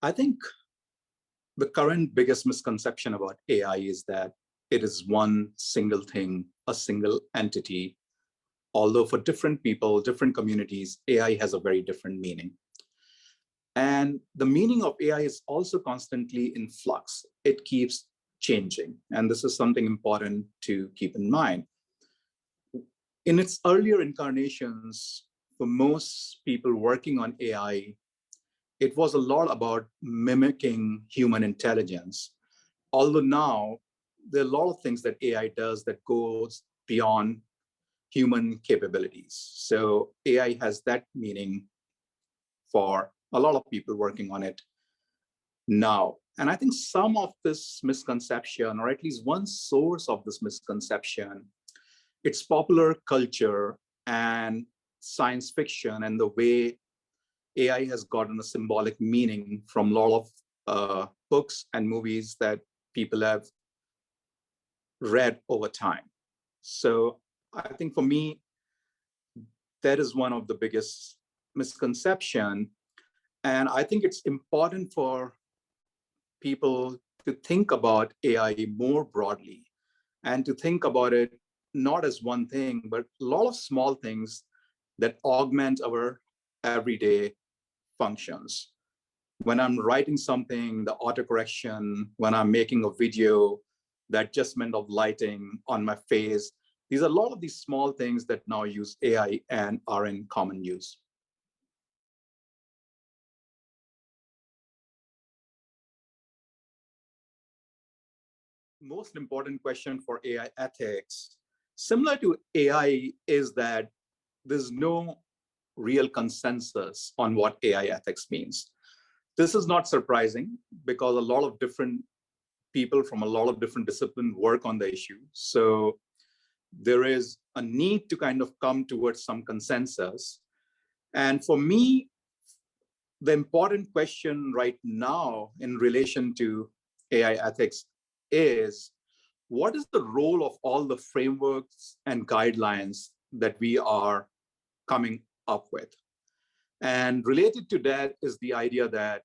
I think the current biggest misconception about AI is that it is one single thing, a single entity. Although for different people, different communities, AI has a very different meaning. And the meaning of AI is also constantly in flux. It keeps changing. And this is something important to keep in mind. In its earlier incarnations, for most people working on AI, it was a lot about mimicking human intelligence. Although now there are a lot of things that AI does that goes beyond human capabilities. So AI has that meaning for a lot of people working on it now. And I think some of this misconception, or at least one source of this misconception, it's popular culture and science fiction and the way AI has gotten a symbolic meaning from a lot of books and movies that people have read over time. So I think for me, that is one of the biggest misconception. And I think it's important for people to think about AI more broadly and to think about it not as one thing, but a lot of small things that augment our everyday functions. When I'm writing something, the autocorrection, when I'm making a video, the adjustment of lighting on my face, these are a lot of these small things that now use AI and are in common use. Most important question for AI ethics, similar to AI, is that there's no real consensus on what AI ethics means. This is not surprising because a lot of different people from a lot of different disciplines work on the issue. So there is a need to kind of come towards some consensus. And for me, the important question right now in relation to AI ethics is, what is the role of all the frameworks and guidelines that we are coming up with? And related to that is the idea that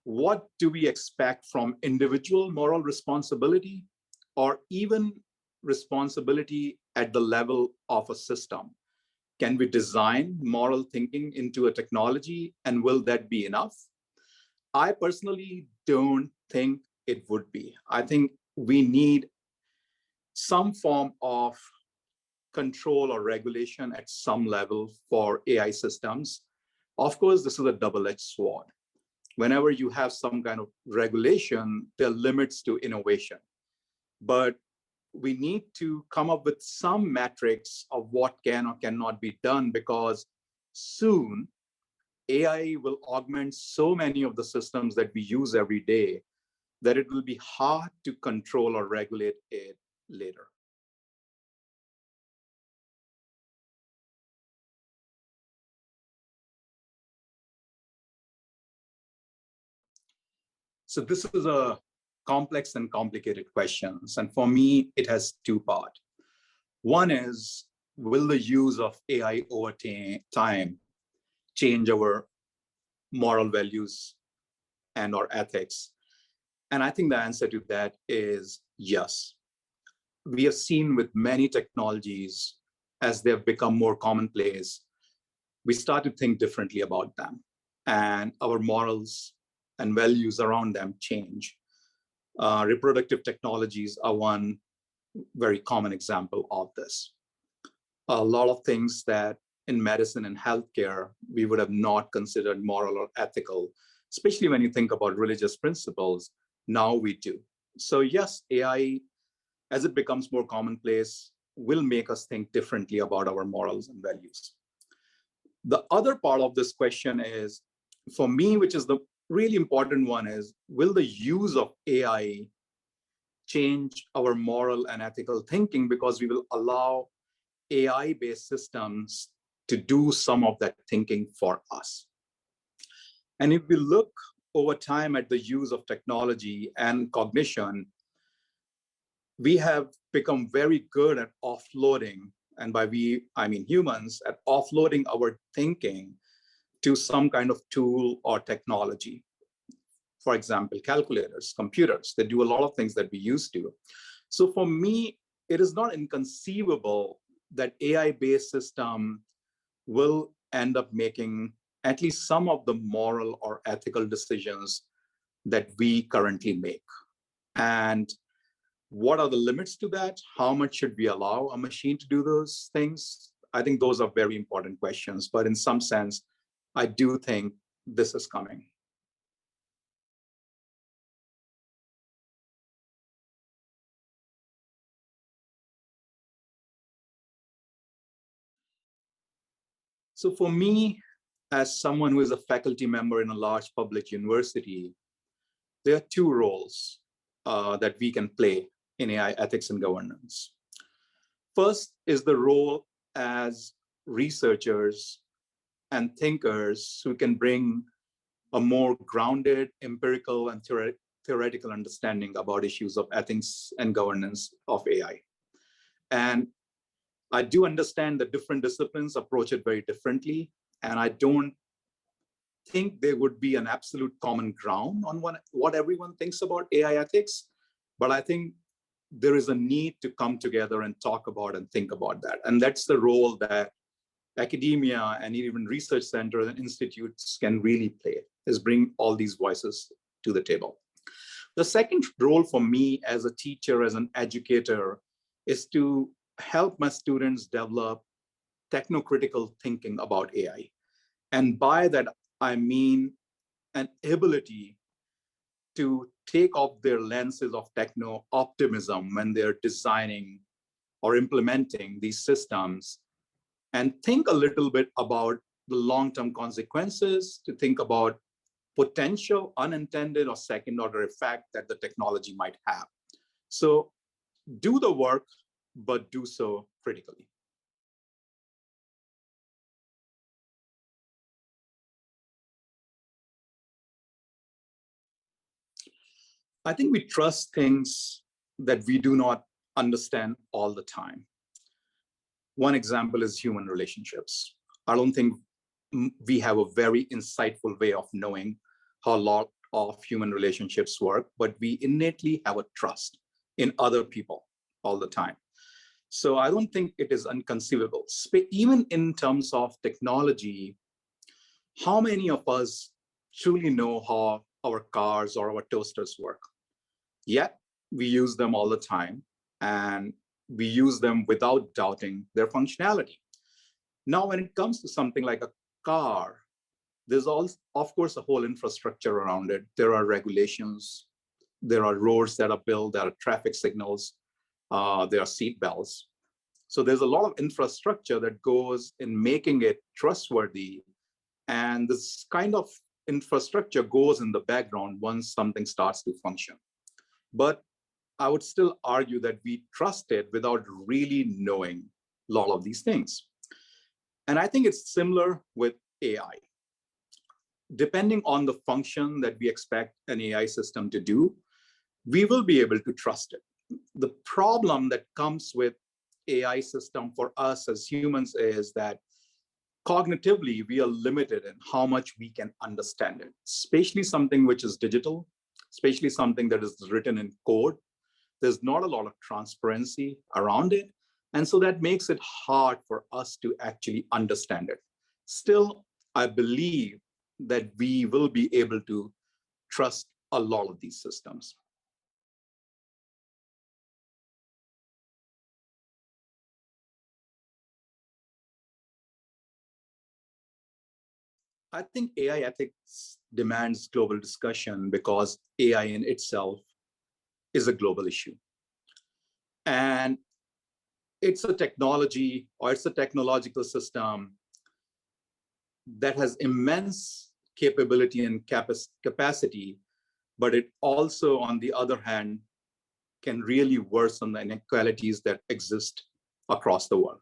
what do we expect from individual moral responsibility or even responsibility at the level of a system? Can we design moral thinking into a technology, and will that be enough? I personally don't think it would be. I think we need some form of control or regulation at some level for AI systems. Of course, this is a double-edged sword. Whenever you have some kind of regulation, there are limits to innovation. But we need to come up with some metrics of what can or cannot be done, because soon AI will augment so many of the systems that we use every day that it will be hard to control or regulate it later. So this is a complex and complicated questions. And for me, it has two parts. One is, will the use of AI over time change our moral values and our ethics? And I think the answer to that is yes. We have seen with many technologies, as they've become more commonplace, we start to think differently about them, and our morals and values around them change. Reproductive technologies are one very common example of this. A lot of things that in medicine and healthcare we would have not considered moral or ethical, especially when you think about religious principles, now we do. So yes, AI, as it becomes more commonplace, will make us think differently about our morals and values. The other part of this question is, for me, which is the really important one, is, will the use of AI change our moral and ethical thinking, because we will allow AI-based systems to do some of that thinking for us? And if we look over time at the use of technology and cognition, we have become very good at offloading, and by we, I mean humans, at offloading our thinking to some kind of tool or technology. for example, calculators, computers, they do a lot of things that we used to. So for me, it is not inconceivable that AI-based system will end up making at least some of the moral or ethical decisions that we currently make. And what are the limits to that? How much should we allow a machine to do those things? I think those are very important questions, but in some sense, I do think this is coming. So for me, as someone who is a faculty member in a large public university, there are two roles that we can play in AI ethics and governance. First is the role as researchers and thinkers who can bring a more grounded, empirical, and theoretical understanding about issues of ethics and governance of AI. And I do understand that different disciplines approach it very differently, and I don't think there would be an absolute common ground on what everyone thinks about AI ethics, but I think there is a need to come together and talk about and think about that. And that's the role that academia and even research centers and institutes can really play, is bring all these voices to the table. The second role for me as a teacher, as an educator, is to help my students develop technocritical thinking about AI. And by that, I mean an ability to take off their lenses of techno-optimism when they're designing or implementing these systems and think a little bit about the long-term consequences, to think about potential unintended or second-order effect that the technology might have. So do the work, but do so critically. I think we trust things that we do not understand all the time. One example is human relationships. I don't think we have a very insightful way of knowing how a lot of human relationships work, but we innately have a trust in other people all the time. So I don't think it is inconceivable. Even in terms of technology, how many of us truly know how our cars or our toasters work? Yet we use them all the time, and we use them without doubting their functionality. Now, when it comes to something like a car, there's also, of course, a whole infrastructure around it. There are regulations, there are roads that are built, there are traffic signals, there are seat belts. So there's a lot of infrastructure that goes in making it trustworthy. And this kind of infrastructure goes in the background once something starts to function. But I would still argue that we trust it without really knowing a lot of these things. And I think it's similar with AI. Depending on the function that we expect an AI system to do, we will be able to trust it. The problem that comes with AI system for us as humans is that cognitively, we are limited in how much we can understand it, especially something which is digital, especially something that is written in code. There's not a lot of transparency around it. And so that makes it hard for us to actually understand it. Still, I believe that we will be able to trust a lot of these systems. I think AI ethics demands global discussion because AI in itself is a global issue. And it's a technology, or it's a technological system that has immense capability and capacity, but it also, on the other hand, can really worsen the inequalities that exist across the world.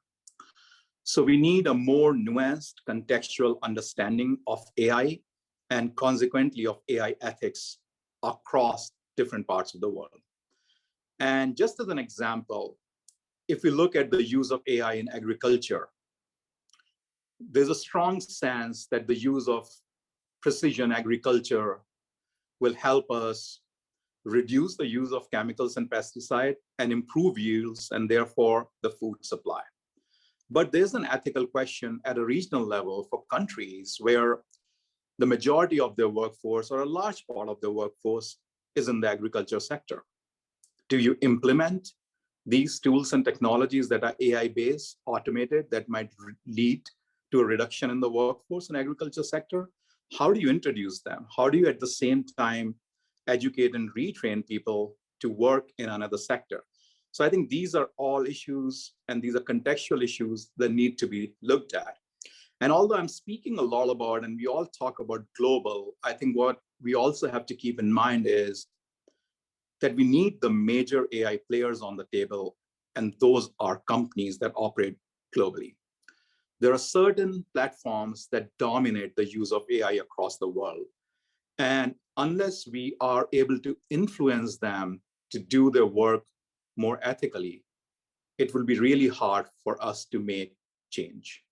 So we need a more nuanced contextual understanding of AI and consequently of AI ethics across different parts of the world. And just as an example, if we look at the use of AI in agriculture, there's a strong sense that the use of precision agriculture will help us reduce the use of chemicals and pesticide and improve yields and therefore the food supply. But there's an ethical question at a regional level for countries where the majority of their workforce or a large part of their workforce is in the agriculture sector. Do you implement these tools and technologies that are AI-based, automated, that might lead to a reduction in the workforce in agriculture sector? How do you introduce them? How do you at the same time educate and retrain people to work in another sector? So I think these are all issues, and these are contextual issues that need to be looked at. And although I'm speaking a lot about, and we all talk about global, I think what we also have to keep in mind is that we need the major AI players on the table, and those are companies that operate globally. There are certain platforms that dominate the use of AI across the world. And unless we are able to influence them to do their work more ethically, it will be really hard for us to make change.